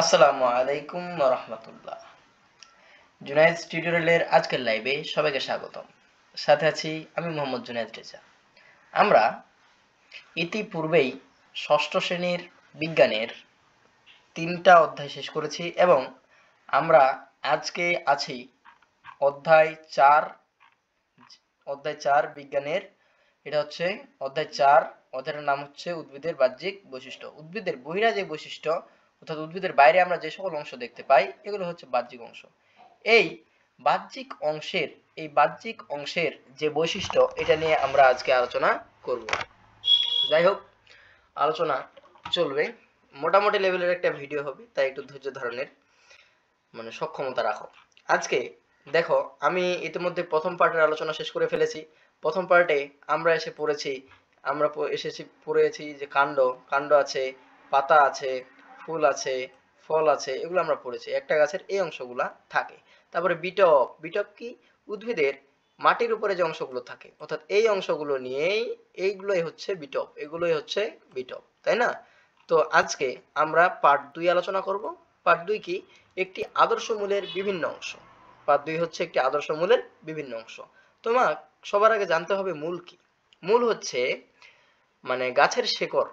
আসসালামু আলাইকুম ওয়া রাহমাতুল্লাহ। জুনায়েদ টিউটোরিয়ালের আজকের লাইভে সবাইকে স্বাগতম। সাথে আছি আমি মোহাম্মদ জুনায়েদ রেজা। আমরা ইতিপূর্বেই ষষ্ঠ শ্রেণীর বিজ্ঞানের 3টা অধ্যায় শেষ করেছি এবং আমরা আজকে আছি অধ্যায় 4 বিজ্ঞানের। এটা হচ্ছে অধ্যায় 4। অধ্যায়ের নাম হচ্ছে উদ্ভিদের বাহ্যিক বৈশিষ্ট্য। উদ্ভিদের বহিরাজীব বৈশিষ্ট্য অর্থাৎ উদ্ভিদের বাইরে আমরা যে সকল অংশ দেখতে পাই এগুলো হচ্ছে বাহ্যিক অংশ। এই বাহ্যিক অংশের যে বৈশিষ্ট্য এটা নিয়ে আমরা আজকে আলোচনা করব। যাই হোক, আলোচনা চলবে, মোটামুটি লেভেলের একটা ভিডিও হবে, তাই একটু ধৈর্য ধারণের সক্ষমতা রাখো। আজকে দেখো, আমি ইতিমধ্যে প্রথম পার্টের আলোচনা শেষ করে ফেলেছি। প্রথম পার্টে আমরা পড়েছি যে কাণ্ড আছে, পাতা আছে, ফুল আছে, ফল আছে, এগুলো আমরা পড়েছি। একটা গাছের এই অংশগুলা থাকে। তারপরে বিটপ কি? উদ্ভিদের মাটির উপরে যে অংশগুলো থাকে, অর্থাৎ এই অংশগুলো নিয়েই এগুলোই হচ্ছে বিটপ, তাই না? তো আজকে আমরা পার্ট 2 আলোচনা করব। পার্ট 2 কি? একটি আদর্শ মূলের বিভিন্ন অংশ। পার্ট 2 হচ্ছে একটি আদর্শ মূলের বিভিন্ন অংশ। তোমার সবার আগে জানতে হবে মূল কি। মূল হচ্ছে গাছের শেকড়।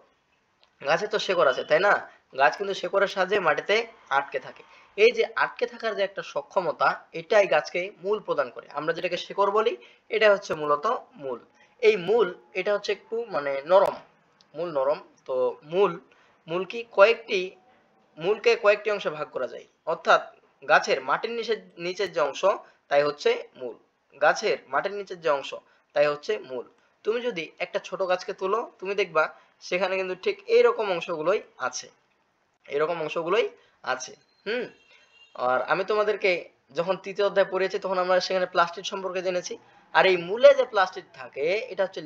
গাছের তো শেকড় আছে, তাই না? গাছ কিন্তু শেকড়ের সাহায্যে মাটিতে আটকে থাকে। এই যে আটকে থাকার যে একটা সক্ষমতা, এটাই গাছকে মূল প্রদান করে। আমরা যেটাকে শেকড় বলি, এটা হচ্ছে মূলত মূল। এই মূল, এটা হচ্ছে একটু নরম। মূল নরম। তো মূলকে কয়েকটি অংশে ভাগ করা যায়। অর্থাৎ গাছের মাটির নিচের যে অংশ, তাই হচ্ছে মূল। গাছের মাটির নিচের যে অংশ, তাই হচ্ছে মূল। তুমি যদি একটা ছোট গাছকে তোলো, তুমি দেখবা সেখানে কিন্তু ঠিক এইরকম অংশগুলোই আছে। আর আমি তোমাদেরকে যখন 3য় অধ্যায় পড়িয়েছি, তখন আমরা সেখানে প্লাস্টিড সম্পর্কে জেনেছি। আর এই মূলে যে প্লাস্টিড থাকে, এটা হচ্ছে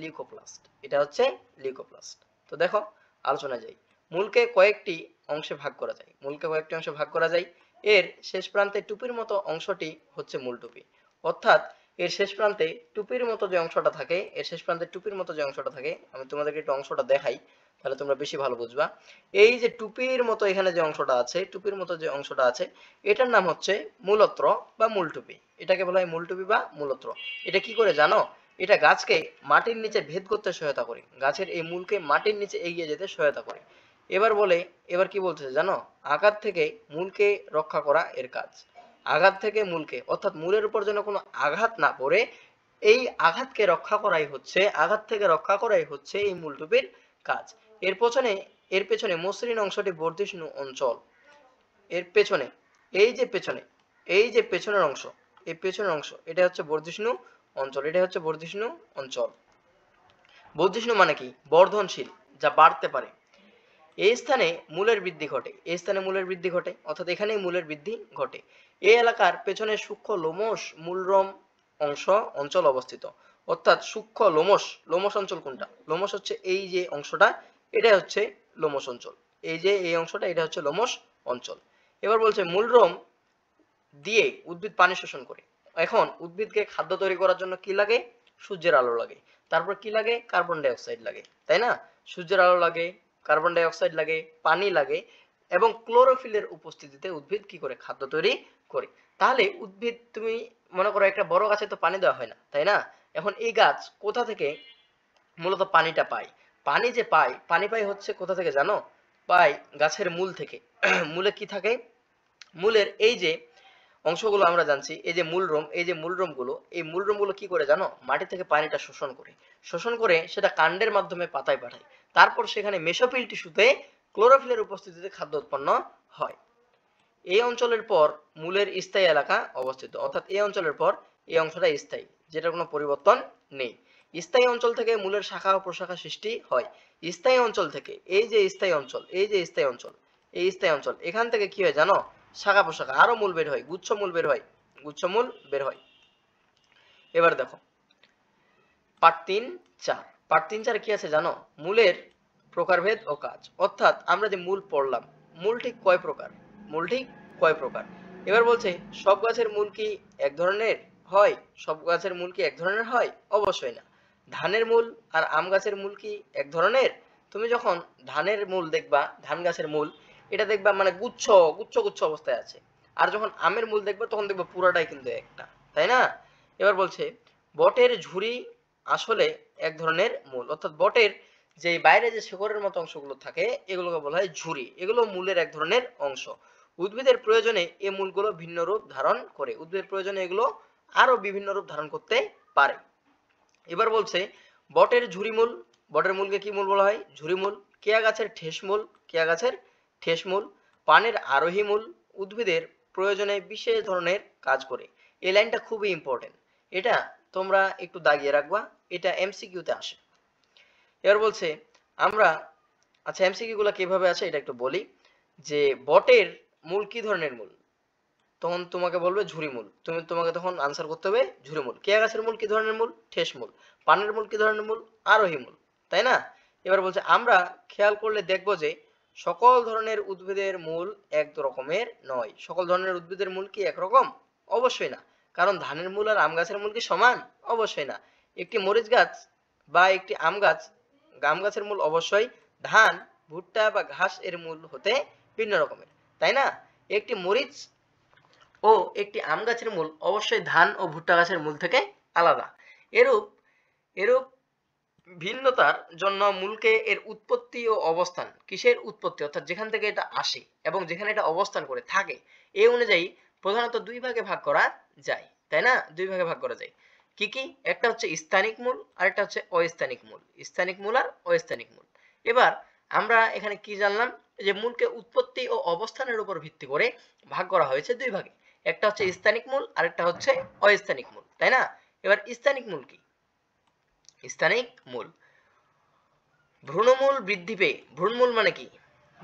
লিউকোপ্লাস্ট। তো দেখো, আলোচনা যাই। মূলকে কয়েকটি অংশে ভাগ করা যায়। এর শেষ প্রান্তে টুপির মতো অংশটি হচ্ছে মূল টুপি। অর্থাৎ এর শেষ প্রান্তে টুপির মতো যে অংশটা থাকে, আমি তোমাদেরকে একটু অংশটা দেখাই, তাহলে তোমরা বেশি ভালো বুঝবা। এই যে টুপির মতো এখানে যে অংশটা আছে, এটার নাম হচ্ছে মূলত্র বা মূলটুপি। এটাকে বলা হয় মূলটুপি বা মূলত্র। এটা কি করে জানো? এটা গাছকে মাটির নিচে ভেদ করতে সহায়তা করে। গাছের এই মূলকে মাটির নিচে এগিয়ে যেতে সহায়তা করে। এবার কি বলতেছে জানো? আঘাত থেকে মূলকে রক্ষা করা এর কাজ। আঘাত থেকে মূলকে, অর্থাৎ মূলের উপর যেন কোনো আঘাত না পড়ে, এই আঘাত থেকে রক্ষা করাই হচ্ছে এই মূলটুপির কাজ। এর পেছনে মসৃণ অংশটি বর্ধিষ্ণু অঞ্চল। এর পেছনে এই যে পেছনের অংশ, এটা হচ্ছে বর্ধিষ্ণু অঞ্চল। বর্ধিষ্ণু মানে কি? বর্ধনশীল, যা বাড়তে পারে। এই স্থানে মূলের বৃদ্ধি ঘটে, অর্থাৎ এখানেই মূলের বৃদ্ধি ঘটে। এই এলাকার পেছনে সূক্ষ্ম লোমশ মূলরম অঞ্চল অবস্থিত। অর্থাৎ সূক্ষ্ম লোমশ অঞ্চল কোনটা? লোমশ হচ্ছে এই যে অংশটা, এটা হচ্ছে লোমশ অঞ্চল। এটা হচ্ছে লোমশ অঞ্চল। এবার বলছে মূলরম দিয়ে উদ্ভিদ পানি শোষণ করে। এখন উদ্ভিদকে খাদ্য তৈরি করার জন্য কি লাগে? সূর্যের আলো লাগে। তারপর কি লাগে? কার্বন ডাই অক্সাইড লাগে, তাই না? সূর্যের আলো লাগে, কার্বন ডাই অক্সাইড লাগে, পানি লাগে, এবং ক্লোরোফিলের উপস্থিতিতে উদ্ভিদ কি করে? খাদ্য তৈরি করে। তাহলে উদ্ভিদ, তুমি মনে করো একটা বড় গাছে তো পানি দেওয়া হয় না, তাই না? এখন এই গাছ কোথা থেকে মূলত পানিটা পায়? পানি পাই হচ্ছে কোথা থেকে জানো? পাই গাছের মূল থেকে। মূলে কি থাকে? মূলের এই যে অংশগুলো আমরা জানছি, এই যে মূলরম গুলো কি করে জানো? মাটি থেকে পানিটা শোষণ করে সেটা কাণ্ডের মাধ্যমে পাতায় পাঠায়। তারপর সেখানে মেসোফিল টিস্যুতে ক্লোরোফিলের উপস্থিতিতে খাদ্য উৎপন্ন হয়। এই অঞ্চলের পর মূলের স্থায়ী এলাকা অবস্থিত, অর্থাৎ এই অঞ্চলের পর এই অংশটা স্থায়ী, যেটার কোনো পরিবর্তন নেই। স্থায়ী অঞ্চল থেকে মূলের শাখা ও প্রশাখা সৃষ্টি হয়। স্থায়ী অঞ্চল থেকে এই স্থায়ী অঞ্চল, এখান থেকে কি হয় জানো? শাখা প্রশাখা, আরো মূল বের হয়, গুচ্ছমূল বের হয়। এবার দেখো পার্ট 3 কি আছে জানো? মূলের প্রকারভেদ ও কাজ। অর্থাৎ আমরা যে মূল পড়লাম, মূল ঠিক কয় প্রকার? এবার বলছে সব গাছের মূল কি এক ধরনের হয়? অবশ্যই না। ধানের মূল আর আম গাছের মূল কি এক ধরনের? তুমি যখন ধানের মূল দেখবা, ধান গাছের মূল, এটা দেখবা মানে গুচ্ছ গুচ্ছ গুচ্ছ অবস্থায় আছে। আর যখন আমের মূল দেখবে তখন দেখবে পুরাটাই কিন্তু একটা, তাই না? এবার বলছে বটের ঝুরি আসলে এক ধরনের মূল, অর্থাৎ বটের যে বাইরে যে শিকড়ের মতো অংশগুলো থাকে এগুলোকে বলা হয় ঝুরি, এগুলো মূলের এক ধরনের অংশ। উদ্ভিদের প্রয়োজনে এই মূলগুলো ভিন্ন রূপ ধারণ করে, উদ্ভিদের প্রয়োজনে এগুলো আরো বিভিন্ন রূপ ধারণ করতে পারে। এবার বলছে বটের ঝুরি মূল, বটের মূলকে কি মূল বলা হয়? ঝুরি মূল। কেয়া গাছের ঠেস মূল, কেয়া গাছের ঠেস মূল। পানের আরোহী মূল উদ্ভিদের প্রয়োজনে বিশেষ ধরনের কাজ করে। এই লাইনটা খুবই ইম্পর্টেন্ট, এটা তোমরা একটু দাগিয়ে রাখবা, এটা এমসিকিউতে আসে। এবার বলছে আমরা, আচ্ছা এমসিকিউ গুলো কিভাবে আছে এটা একটু বলি, যে বটের মূল কি ধরনের মূল, তখন তোমাকে বলবে ঝুরি মূল, তোমাকে তখন আনসার করতে হবে ঝুরি মূল। কেয়া গাছের মূল কি ধরনের মূল? ঠেস মূল। পানের মূল কি ধরনের মূল? আরোহী মূল, তাই না? এবার বলছে আমরা খেয়াল করলে দেখব যে সকল ধরনের উদ্ভিদের মূল এক রকমের নয়। সকল ধরনের উদ্ভিদের মূল কি একরকম? অবশ্যই না। কারণ ধানের মূল আর আম গাছের মূল কি সমান? অবশ্যই না। একটি মরিচ গাছ বা একটি আম গাছের মূল অবশ্যই ধান, ভুট্টা বা ঘাস এর মূল হতে ভিন্ন রকমের, তাই না? একটি মরিচ ও একটি আম গাছের মূল অবশ্যই ধান ও ভুট্টা গাছের মূল থেকে আলাদা। এরূপ এরূপ ভিন্নতার জন্য মূলকে এর উৎপত্তি ও অবস্থান, কিসের উৎপত্তি অর্থাৎ যেখান থেকে এটা আসে এবং যেখানে এটা অবস্থান করে থাকে, এই অনুযায়ী প্রধানত দুই ভাগে ভাগ করা যায়, তাই না? দুই ভাগে ভাগ করা যায়। কি কি? একটা হচ্ছে স্থানিক মূল আর একটা হচ্ছে অস্থানিক মূল। স্থানিক মূল আর অস্থানিক মূল। এবার আমরা এখানে কি জানলাম, যে মূলকে উৎপত্তি ও অবস্থানের উপর ভিত্তি করে ভাগ করা হয়েছে দুই ভাগে। একটা হচ্ছে স্থানিক মূল আর একটা হচ্ছে অস্থানিক মূল, তাই না? এবার স্থানিক মূল কি? স্থানিক মূল ভ্রূণমূল বৃদ্ধি পেয়ে, ভ্রূণমূল মানে কি?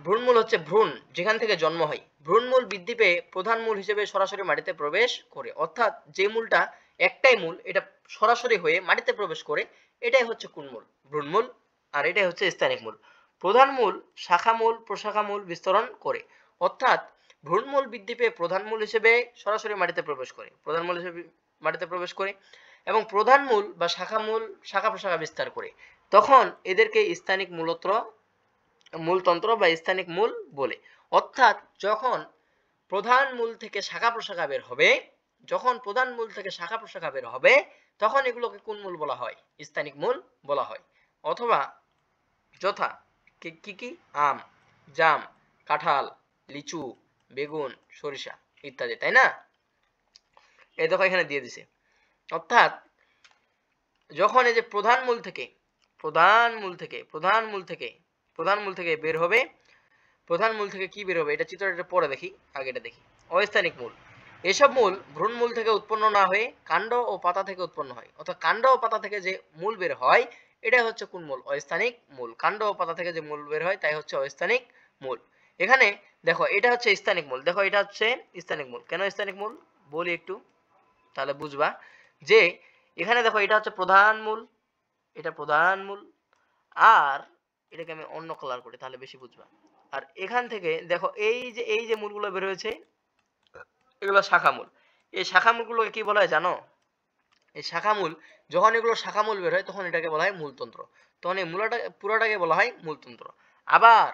ভ্রূণমূল হচ্ছে ভ্রূণ যেখান থেকে জন্ম হয়, ভ্রূণমূল বৃদ্ধি পেয়ে প্রধান মূল হিসেবে সরাসরি মাটিতে প্রবেশ করে, অর্থাৎ যে মূলটা একটাই মূল এটা সরাসরি হয়ে মাটিতে প্রবেশ করে, এটাই হচ্ছে কোন মূল? ভ্রূণমূল। আর এটাই হচ্ছে স্থানিক মূল। প্রধান মূল শাখা মূল প্রশাখা মূল বিস্তরণ করে, অর্থাৎ ভ্রূণমূল বৃদ্ধি পেয়ে প্রধান মূল হিসেবে সরাসরি মাটিতে প্রবেশ করে, প্রধান মূল হিসেবে মাটিতে প্রবেশ করে এবং প্রধান মূল বা শাখা মূল শাখা প্রশাখা বিস্তার করে, তখন এদেরকে স্থানিক মূলতন্ত্র বা স্থানিক মূল বলে। অর্থাৎ যখন প্রধান মূল থেকে শাখা প্রশাখা বের হবে, যখন প্রধান মূল থেকে শাখা প্রশাখা বের হবে, তখন এগুলোকে কোন মূল বলা হয়? স্থানিক মূল বলা হয়। অথবা যথা কি কি? আম, জাম, কাঁঠাল, লিচু, বেগুন, সরিষা ইত্যাদি, তাই না? এই দেখো এখানে দিয়ে দিছে। অর্থাৎ যখন এই যে প্রধান মূল থেকে বের হবে, প্রধান মূল থেকে কি বের হবে এটা চিত্রটা পরে দেখি, আগে এটা দেখি। অস্থানিক মূল, এসব মূল ভ্রূণমূল থেকে উৎপন্ন না হয়ে কাণ্ড ও পাতা থেকে উৎপন্ন হয়, অর্থাৎ কাণ্ড ও পাতা থেকে যে মূল বের হয় এটাই হচ্ছে কোন মূল? অস্থানিক মূল। কাণ্ড ও পাতা থেকে যে মূল বের হয় তাই হচ্ছে অস্থানিক মূল। এখানে দেখো এটা হচ্ছে স্থানিক মূল, দেখো এটা হচ্ছে স্থানিক মূল। কেন স্থানিক মূল বলি একটু, তাহলে বুঝবা। যে এখানে দেখো এটা হচ্ছে প্রধান মূল, এটা প্রধান মূল, আর এটাকে আমি অন্য কালার করি তাহলে বেশি বুঝবা। আর এখান থেকে দেখো এই যে মূলগুলো বের হয়েছে এগুলো শাখা মূল। এই শাখা মূলগুলোকে কি বলা হয় জানো? এই শাখা মূল, যখন এগুলো শাখা মূল বের হয় তখন এটাকে বলা হয় মূলতন্ত্র, তখন এই পুরোটাকে বলা হয় মূলতন্ত্র। আবার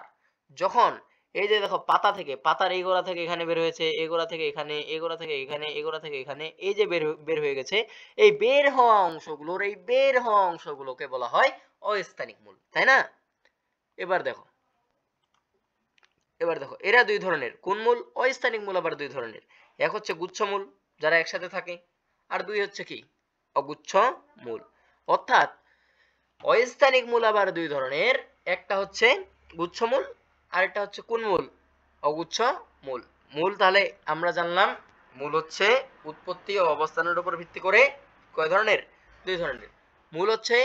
যখন এই যে দেখো পাতা থেকে, পাতার এই গোড়া থেকে এখানে বের হয়েছে, এই গোড়া থেকে এখানে, এই গোড়া থেকে এখানে, এই গোড়া থেকে এখানে, এই যে বের হয়ে গেছে, এই বের হওয়া অংশগুলোকে বলা হয় অস্থানিক মূল, তাই না? এবার দেখো এরা দুই ধরনের। কোন মূল? অস্থানিক মূল আবার দুই ধরনের। এক হচ্ছে গুচ্ছ মূল যারা একসাথে থাকে, আর দুই হচ্ছে কি? অগুচ্ছ মূল। অর্থাৎ অস্থানিক মূল আবার দুই ধরনের, একটা হচ্ছে গুচ্ছ মূল আর একটা হচ্ছে কোন মূল? অগুচ্ছ মূল। মূল তাহলে আমরা জানলাম মূল হচ্ছে উৎপত্তি ও অবস্থানের উপর ভিত্তি করে কয় ধরনের? দুই ধরনের। মূল হচ্ছে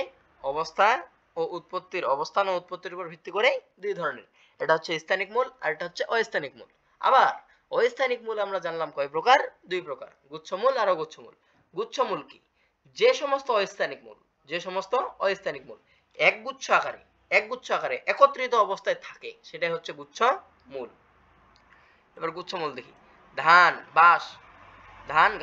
অবস্থান ও উৎপত্তির উপর ভিত্তি করে দুই ধরনের। এটা হচ্ছে স্থানিক মূল আর এটা হচ্ছে অস্থানিক মূল। আবার অস্থানিক মূল আমরা জানলাম কয় প্রকার? দুই প্রকার, গুচ্ছ মূল আর অগুচ্ছ মূল। গুচ্ছ মূল কি? যে সমস্ত অস্থানিক মূল একগুচ্ছ আকারে একত্রিত অবস্থায় থাকে সেটাই হচ্ছে গুচ্ছ মূল। এবার গুচ্ছ মূল দেখি। ধান,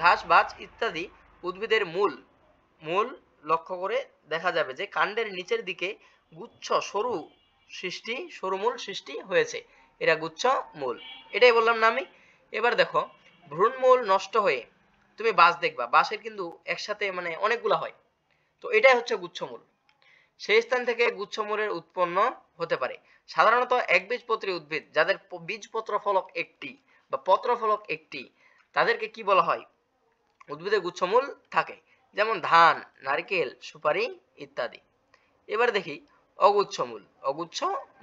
ঘাস, বাজ ইত্যাদি উদ্ভিদের মূল লক্ষ্য করে দেখা যাবে যে কাণ্ডের নিচের দিকে গুচ্ছ সরু মূল সৃষ্টি হয়েছে। এরা গুচ্ছ মূল। এটাই বললাম না আমি। এবার দেখো, ভ্রূণমূল নষ্ট হয়ে তুমি বাঁশ দেখবা, বাঁশের কিন্তু একসাথে মানে অনেকগুলা হয়, তো এটাই হচ্ছে গুচ্ছমূল। সেই স্থান থেকে গুচ্ছমূলের উৎপন্ন হতে পারে। সাধারণত একবীজপত্রী উদ্ভিদ যাদের বীজপত্র ফলক একটি বা পত্রফলক একটি, তাদেরকে কি বলা হয়? উদ্ভিদে গুচ্ছমূল থাকে, যেমন ধান, নারকেল, সুপারি ইত্যাদি। এবার দেখি অগুচ্ছ মূল। অগুচ্ছ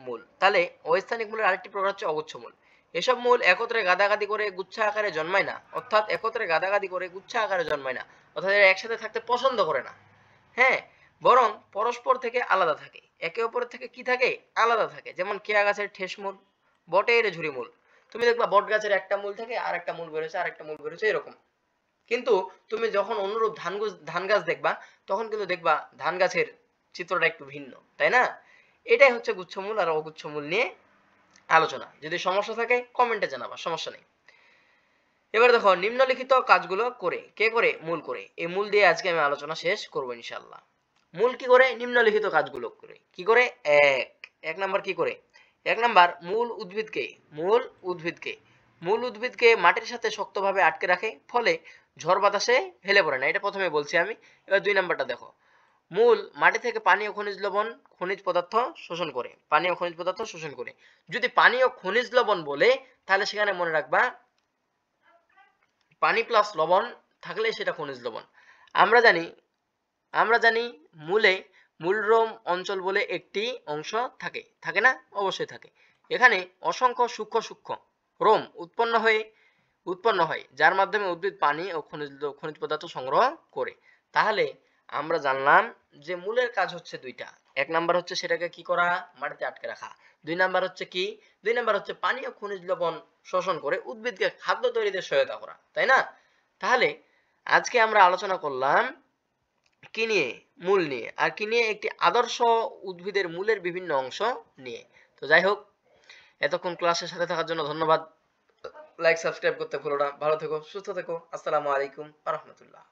মূল, তাহলে অস্থানিক মূলের আরেকটি প্রকার হচ্ছে অগুচ্ছ মূল। এসব মূল একত্রে গাদাগাদি করে গুচ্ছ আকারে জন্মায় না, অর্থাৎ একত্রে গাদাগাদি করে গুচ্ছ আকারে জন্মায় না, অর্থাৎ এরা একসাথে থাকতে পছন্দ করে না। হ্যাঁ, বরং পরস্পর থেকে আলাদা থাকে, একে অপরের থেকে কি থাকে? আলাদা থাকে। যেমন কেয়া গাছের ঠেস মূল, বটের ঝুরি মূল। তুমি দেখবা বট গাছের একটা মূল থাকে, আর একটা মূল বেরোচ্ছে, আর একটা মূল বেরোচ্ছে, এরকম। কিন্তু তুমি যখন অনুরূপ ধান গাছ দেখবা, তখন কিন্তু দেখবা ধান গাছের চিত্রটা একটু ভিন্ন, তাই না? এটাই হচ্ছে গুচ্ছমূল আর অগুচ্ছমূল নিয়ে আলোচনা। যদি সমস্যা থাকে কমেন্টে জানাবা, সমস্যা নেই। এবার দেখো, নিম্নলিখিত কাজগুলো করে কে করে? মূল করে। এই মূল দিয়ে আজকে আমি আলোচনা শেষ করবো ইনশাল্লাহ। মূল কি করে? নিম্নলিখিত কাজগুলো করে। কি করে? এক নাম্বার কি করে? এক নাম্বার, মূল উদ্ভিদকে মাটির সাথে শক্তভাবে আটকে রাখে, ফলে ঝড় বাতাসে হেলে পড়ে না। এটা প্রথমে বলছি আমি। এবার 2 নাম্বারটা দেখো, মূল মাটি থেকে পানি ও খনিজ লবণ, খনিজ পদার্থ শোষণ করে। পানি ও খনিজ পদার্থ শোষণ করে। যদি পানি ও খনিজ লবণ বলে, তাহলে সেখানে মনে রাখবা পানি প্লাস লবণ থাকলে সেটা খনিজ লবণ। আমরা জানি মূলে মূলরোম অঞ্চল বলে একটি অংশ থাকে, থাকে না? অবশ্যই থাকে। এখানে অসংখ্য সূক্ষ্ম সূক্ষ্ম রোম উৎপন্ন হয়, যার মাধ্যমে উদ্ভিদ পানি ও খনিজ পদার্থ সংগ্রহ করে। তাহলে আমরা জানলাম যে মূলের কাজ হচ্ছে দুইটা। এক নাম্বার হচ্ছে সেটাকে কি করা? মাটিতে আটকে রাখা। 2 নাম্বার হচ্ছে কি? 2 নাম্বার হচ্ছে পানি ও খনিজ লবণ শোষণ করে উদ্ভিদকে খাদ্য তৈরিতে সহায়তা করা, তাই না? তাহলে আজকে আমরা আলোচনা করলাম কি নিয়ে? মূল নিয়ে। আর কি নিয়ে? একটি আদর্শ উদ্ভিদের মূলের বিভিন্ন অংশ নিয়ে। তো যাই হোক, এতক্ষণ ক্লাসের সাথে থাকার জন্য ধন্যবাদ। লাইক সাবস্ক্রাইব করতে ভুলো না। ভালো থেকো, সুস্থ থেকো। আসসালামু আলাইকুম ওয়া রাহমাতুল্লাহ।